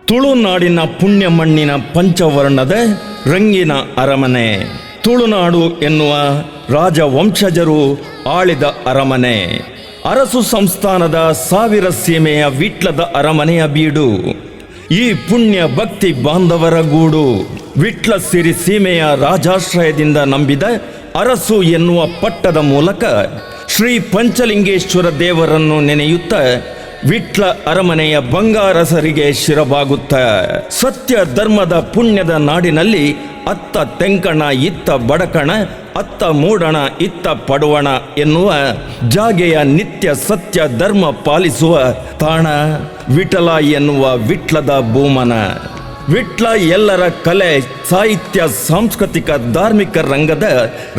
ತುಳುನಾಡಿನ ಪುಣ್ಯ ಮಣ್ಣಿನ ಪಂಚವರ್ಣದ ರಂಗಿನ ಅರಮನೆ. ತುಳುನಾಡು ಎನ್ನುವ ರಾಜವಂಶಜರು ಆಳಿದ ಅರಮನೆ. ಅರಸು ಸಂಸ್ಥಾನದ ಸಾವಿರ ಸೀಮೆಯ ವಿಟ್ಲದ ಅರಮನೆಯ ಬೀಡು. ಈ ಪುಣ್ಯ ಭಕ್ತಿ ಬಾಂಧವರ ಗೂಡು. ವಿಟ್ಲ ಸಿರಿ ಸೀಮೆಯ ರಾಜಾಶ್ರಯದಿಂದ ನಂಬಿದ ಅರಸು ಎನ್ನುವ ಪಟ್ಟದ ಮೂಲಕ ಶ್ರೀ ಪಂಚಲಿಂಗೇಶ್ವರ ದೇವರನ್ನು ನೆನೆಯುತ್ತ ವಿಟ್ಲ ಅರಮನೆಯ ಬಂಗಾರಸರಿಗೆ ಶಿರಬಾಗುತ್ತ ಸತ್ಯ ಧರ್ಮದ ಪುಣ್ಯದ ನಾಡಿನಲ್ಲಿ ಅತ್ತ ತೆಂಕಣ ಇತ್ತ ಬಡಕಣ, ಅತ್ತ ಮೂಡಣ ಇತ್ತ ಪಡುವಣ ಎನ್ನುವ ಜಾಗೆಯ ನಿತ್ಯ ಸತ್ಯ ಧರ್ಮ ಪಾಲಿಸುವ ತಾಣ ವಿಠಲ ಎನ್ನುವ ವಿಟ್ಲದ ಭೂಮನ. ವಿಟ್ಲ ಎಲ್ಲರ ಕಲೆ, ಸಾಹಿತ್ಯ, ಸಾಂಸ್ಕೃತಿಕ, ಧಾರ್ಮಿಕ ರಂಗದ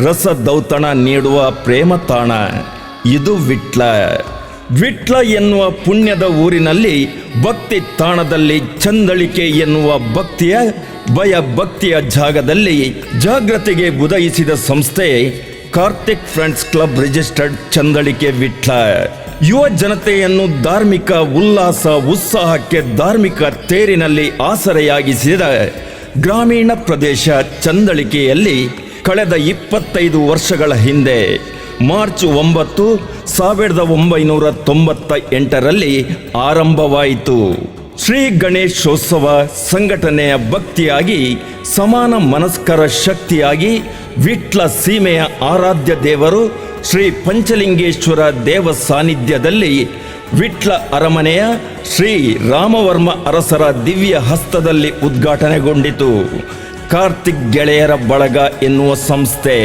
ರಸದೌತಣ ನೀಡುವ ಪ್ರೇಮ ತಾಣ ಇದು ವಿಟ್ಲ. ವಿಟ್ಲ ಎನ್ನುವ ಪುಣ್ಯದ ಊರಿನಲ್ಲಿ ಭಕ್ತಿ ತಾಣದಲ್ಲಿ ಚಂದಳಿಕೆ ಎನ್ನುವ ಭಕ್ತಿಯ ಭಯ ಭಕ್ತಿಯ ಜಾಗದಲ್ಲಿ ಜಾಗೃತಿಗೆ ಉದಯಿಸಿದ ಸಂಸ್ಥೆ Karthik friends club registered Chandalike Vitla. ಯುವ ಜನತೆಯನ್ನು ಧಾರ್ಮಿಕ ಉಲ್ಲಾಸ ಉತ್ಸಾಹಕ್ಕೆ ಧಾರ್ಮಿಕ ತೇರಿನಲ್ಲಿ ಆಸರೆಯಾಗಿಸಿದ ಗ್ರಾಮೀಣ ಪ್ರದೇಶ ಚಂದಳಿಕೆಯಲ್ಲಿ ಕಳೆದ 25 ವರ್ಷಗಳ ಹಿಂದೆ ಮಾರ್ಚ್ 9, 1998ರಲ್ಲಿ ಆರಂಭವಾಯಿತು. ಶ್ರೀ ಗಣೇಶೋತ್ಸವ ಸಂಘಟನೆಯ ಭಕ್ತಿಯಾಗಿ, ಸಮಾನ ಮನಸ್ಕರ ಶಕ್ತಿಯಾಗಿ ವಿಟ್ಲ ಸೀಮೆಯ ಆರಾಧ್ಯ ದೇವರು ಶ್ರೀ ಪಂಚಲಿಂಗೇಶ್ವರ ದೇವ ಸಾನ್ನಿಧ್ಯದಲ್ಲಿ ವಿಟ್ಲ ಅರಮನೆಯ ಶ್ರೀ ರಾಮವರ್ಮ ಅರಸರ ದಿವ್ಯ ಹಸ್ತದಲ್ಲಿ ಉದ್ಘಾಟನೆಗೊಂಡಿತು ಕಾರ್ತಿಕ್ ಗೆಳೆಯರ ಬಳಗ ಎನ್ನುವ ಸಂಸ್ಥೆ.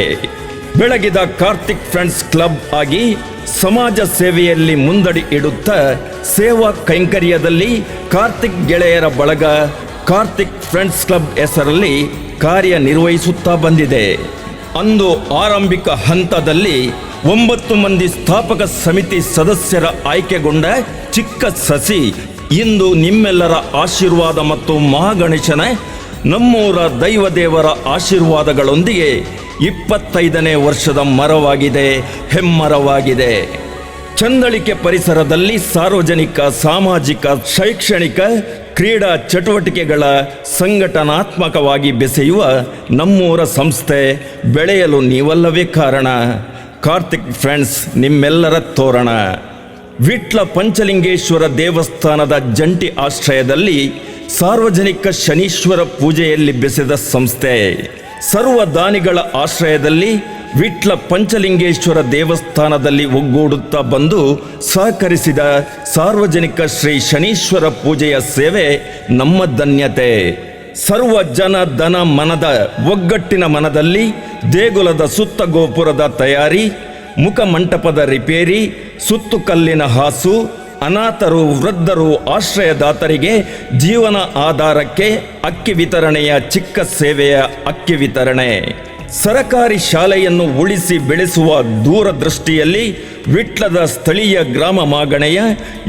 ಬೆಳಗಿದ ಕಾರ್ತಿಕ್ ಫ್ರೆಂಡ್ಸ್ ಕ್ಲಬ್ ಆಗಿ ಸಮಾಜ ಸೇವೆಯಲ್ಲಿ ಮುಂದಡಿ ಇಡುತ್ತಾ ಸೇವಾ ಕೈಂಕರ್ಯದಲ್ಲಿ ಕಾರ್ತಿಕ್ ಗೆಳೆಯರ ಬಳಗ ಕಾರ್ತಿಕ್ ಫ್ರೆಂಡ್ಸ್ ಕ್ಲಬ್ ಹೆಸರಲ್ಲಿ ಕಾರ್ಯನಿರ್ವಹಿಸುತ್ತಾ ಬಂದಿದೆ. ಅಂದು ಆರಂಭಿಕ ಹಂತದಲ್ಲಿ 9 ಮಂದಿ ಸ್ಥಾಪಕ ಸಮಿತಿ ಸದಸ್ಯರ ಆಯ್ಕೆಗೊಂಡ ಚಿಕ್ಕ ಸಸಿ ಇಂದು ನಿಮ್ಮೆಲ್ಲರ ಆಶೀರ್ವಾದ ಮತ್ತು ಮಹಾಗಣೇಶನ ನಮ್ಮೂರ ದೈವದೇವರ ಆಶೀರ್ವಾದಗಳೊಂದಿಗೆ 25ನೇ ವರ್ಷದ ಮರವಾಗಿದೆ, ಹೆಮ್ಮರವಾಗಿದೆ. ಚಂದಳಿಕೆ ಪರಿಸರದಲ್ಲಿ ಸಾರ್ವಜನಿಕ, ಸಾಮಾಜಿಕ, ಶೈಕ್ಷಣಿಕ, ಕ್ರೀಡಾ ಚಟುವಟಿಕೆಗಳ ಸಂಘಟನಾತ್ಮಕವಾಗಿ ಬೆಸೆಯುವ ನಮ್ಮೂರ ಸಂಸ್ಥೆ ಬೆಳೆಯಲು ನೀವಲ್ಲವೇ ಕಾರಣ. ಕಾರ್ತಿಕ್ ಫ್ರೆಂಡ್ಸ್ ನಿಮ್ಮೆಲ್ಲರ ತೋರಣ. ವಿಟ್ಲ ಪಂಚಲಿಂಗೇಶ್ವರ ದೇವಸ್ಥಾನದ ಜಂಟಿ ಆಶ್ರಯದಲ್ಲಿ ಸಾರ್ವಜನಿಕ ಶನೀಶ್ವರ ಪೂಜೆಯಲ್ಲಿ ಬೆಸೆದ ಸಂಸ್ಥೆ. ಸರ್ವ ದಾನಿಗಳ ಆಶ್ರಯದಲ್ಲಿ ವಿಟ್ಲ ಪಂಚಲಿಂಗೇಶ್ವರ ದೇವಸ್ಥಾನದಲ್ಲಿ ಒಗ್ಗೂಡುತ್ತಾ ಬಂದು ಸಹಕರಿಸಿದ ಸಾರ್ವಜನಿಕ ಶ್ರೀ ಶನೀಶ್ವರ ಪೂಜೆಯ ಸೇವೆ ನಮ್ಮ ಧನ್ಯತೆ. ಸರ್ವ ಜನ ಧನ ಮನದ ಒಗ್ಗಟ್ಟಿನ ಮನದಲ್ಲಿ ದೇಗುಲದ ಸುತ್ತ ಗೋಪುರದ ತಯಾರಿ, ಮುಖಮಂಟಪದ ರಿಪೇರಿ, ಸುತ್ತು ಕಲ್ಲಿನ ಹಾಸು, ಅನಾಥರು, ವೃದ್ಧರು, ಆಶ್ರಯದಾತರಿಗೆ ಜೀವನ ಆಧಾರಕ್ಕೆ ಅಕ್ಕಿ ವಿತರಣೆಯ ಚಿಕ್ಕ ಸೇವೆಯ ಅಕ್ಕಿ ವಿತರಣೆ, ಸರಕಾರಿ ಶಾಲೆಯನ್ನು ಉಳಿಸಿ ಬೆಳೆಸುವ ದೂರದೃಷ್ಟಿಯಲ್ಲಿ ವಿಟ್ಲದ ಸ್ಥಳೀಯ ಗ್ರಾಮ ಮಾಗಣೆಯ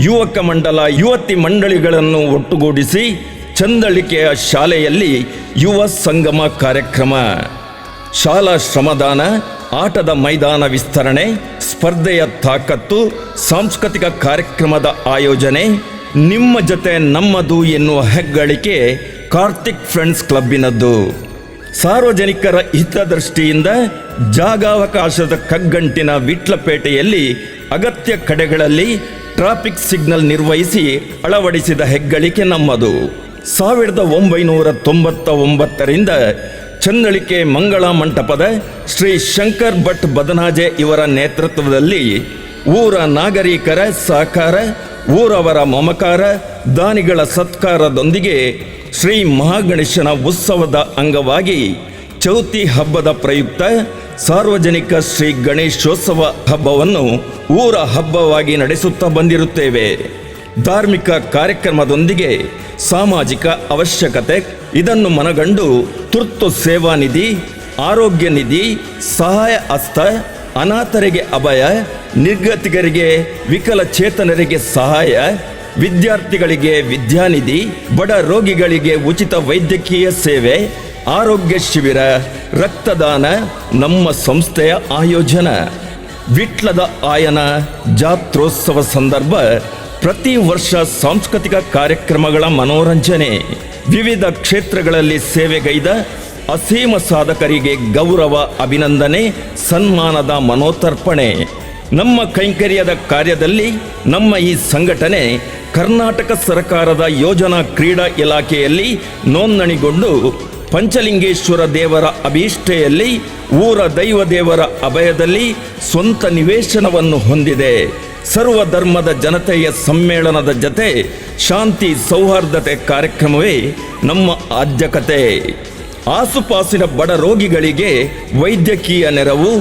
ಯುವಕ ಮಂಡಲ, ಯುವತಿ ಮಂಡಳಿಗಳನ್ನು ಒಟ್ಟುಗೂಡಿಸಿ ಚಂದಳಿಕೆಯ ಶಾಲೆಯಲ್ಲಿ ಯುವ ಸಂಗಮ ಕಾರ್ಯಕ್ರಮ, ಶಾಲಾ ಶ್ರಮದಾನ, ಆಟದ ಮೈದಾನ ವಿಸ್ತರಣೆ, ಸ್ಪರ್ಧೆಯ ತಾಕತ್ತು, ಸಾಂಸ್ಕೃತಿಕ ಕಾರ್ಯಕ್ರಮದ ಆಯೋಜನೆ, ನಿಮ್ಮ ಜೊತೆ ನಮ್ಮದು ಎನ್ನುವ ಹೆಗ್ಗಳಿಕೆ ಕಾರ್ತಿಕ್ ಫ್ರೆಂಡ್ಸ್ ಕ್ಲಬ್ಬಿನದ್ದು. ಸಾರ್ವಜನಿಕರ ಹಿತದೃಷ್ಟಿಯಿಂದ ಜಾಗಾವಕಾಶದ ಕಗ್ಗಂಟಿನ ವಿಟ್ಲಪೇಟೆಯಲ್ಲಿ ಅಗತ್ಯ ಕಡೆಗಳಲ್ಲಿ ಟ್ರಾಫಿಕ್ ಸಿಗ್ನಲ್ ನಿರ್ವಹಿಸಿ ಅಳವಡಿಸಿದ ಹೆಗ್ಗಳಿಕೆ ನಮ್ಮದು. 1999ರಿಂದ ಚಂದಳಿಕೆ ಮಂಗಳ ಮಂಟಪದ ಶ್ರೀ ಶಂಕರ್ ಭಟ್ ಬದನಾಜೆ ಇವರ ನೇತೃತ್ವದಲ್ಲಿ ಊರ ನಾಗರಿಕರ ಸಹಕಾರ, ಊರವರ ಮಮಕಾರ, ದಾನಿಗಳ ಸತ್ಕಾರದೊಂದಿಗೆ ಶ್ರೀ ಮಹಾಗಣೇಶನ ಉತ್ಸವದ ಅಂಗವಾಗಿ ಚೌತಿ ಹಬ್ಬದ ಪ್ರಯುಕ್ತ ಸಾರ್ವಜನಿಕ ಶ್ರೀ ಗಣೇಶೋತ್ಸವ ಹಬ್ಬವನ್ನು ಊರ ಹಬ್ಬವಾಗಿ ನಡೆಸುತ್ತಾ ಬಂದಿರುತ್ತೇವೆ. ಧಾರ್ಮಿಕ ಕಾರ್ಯಕ್ರಮದೊಂದಿಗೆ ಸಾಮಾಜಿಕ ಅವಶ್ಯಕತೆ ಇದನ್ನು ಮನಗಂಡು ತುರ್ತು ಸೇವಾ ನಿಧಿ, ಆರೋಗ್ಯ ನಿಧಿ, ಸಹಾಯ ಹಸ್ತ, ಅನಾಥರಿಗೆ ಅಭಯ, ನಿರ್ಗತಿಕರಿಗೆ, ವಿಕಲಚೇತನರಿಗೆ ಸಹಾಯ, ವಿದ್ಯಾರ್ಥಿಗಳಿಗೆ ವಿದ್ಯಾನಿಧಿ, ಬಡ ರೋಗಿಗಳಿಗೆ ಉಚಿತ ವೈದ್ಯಕೀಯ ಸೇವೆ, ಆರೋಗ್ಯ ಶಿಬಿರ, ರಕ್ತದಾನ ನಮ್ಮ ಸಂಸ್ಥೆಯ ಆಯೋಜನ. ವಿಟ್ಲದ ಆಯನ ಜಾತ್ರೋತ್ಸವ ಸಂದರ್ಭ ಪ್ರತಿ ವರ್ಷ ಸಾಂಸ್ಕೃತಿಕ ಕಾರ್ಯಕ್ರಮಗಳ ಮನೋರಂಜನೆ, ವಿವಿಧ ಕ್ಷೇತ್ರಗಳಲ್ಲಿ ಸೇವೆಗೈದ ಅಸೀಮ ಸಾಧಕರಿಗೆ ಗೌರವ, ಅಭಿನಂದನೆ, ಸನ್ಮಾನದ ಮನೋತರ್ಪಣೆ. ನಮ್ಮ ಕೈಂಕರ್ಯದ ಕಾರ್ಯದಲ್ಲಿ ನಮ್ಮ ಈ ಸಂಘಟನೆ ಕರ್ನಾಟಕ ಸರ್ಕಾರದ ಯೋಜನಾ ಕ್ರೀಡಾ ಇಲಾಖೆಯಲ್ಲಿ ನೋಂದಣಿಗೊಂಡು ಪಂಚಲಿಂಗೇಶ್ವರ ದೇವರ ಅಭೀಷ್ಟೆಯಲ್ಲಿ ಊರ ದೈವ ದೇವರ ಅಭಯದಲ್ಲಿ ಸ್ವಂತ ನಿವೇಶನವನ್ನು ಹೊಂದಿದೆ. ಸರ್ವಧರ್ಮದ ಜನತೆಯ ಸಮ್ಮೇಳನದ ಜತೆ ಶಾಂತಿ ಸೌಹಾರ್ದತೆ ಕಾರ್ಯಕ್ರಮವೇ ನಮ್ಮ ಆದ್ಯಕತೆ. ಆಸುಪಾಸಿನ ಬಡ ರೋಗಿಗಳಿಗೆ ವೈದ್ಯಕೀಯ ನೆರವು,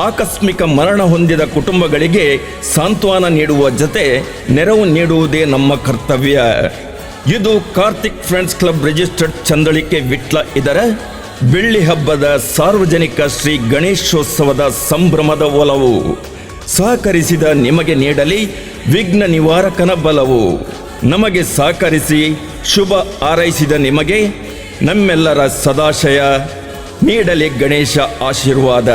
ಆಕಸ್ಮಿಕ ಮರಣ ಹೊಂದಿದ ಕುಟುಂಬಗಳಿಗೆ ಸಾಂತ್ವನ ನೀಡುವ ಜತೆ ನೆರವು ನೀಡುವುದೇ ನಮ್ಮ ಕರ್ತವ್ಯ. ಇದು Karthik friends club registered Chandalike Vitla ಇದರ ಬೆಳ್ಳಿ ಹಬ್ಬದ ಸಾರ್ವಜನಿಕ ಶ್ರೀ ಗಣೇಶೋತ್ಸವದ ಸಂಭ್ರಮದ ಒಲವು. ಸಹಕರಿಸಿದ ನಿಮಗೆ ನೀಡಲಿ ವಿಘ್ನ ನಿವಾರಕನ ಬಲವು. ನಮಗೆ ಸಹಕರಿಸಿ ಶುಭ ಹಾರೈಸಿದ ನಿಮಗೆ ನಮ್ಮೆಲ್ಲರ ಸದಾಶಯ ನೀಡಲಿ ಗಣೇಶ ಆಶೀರ್ವಾದ.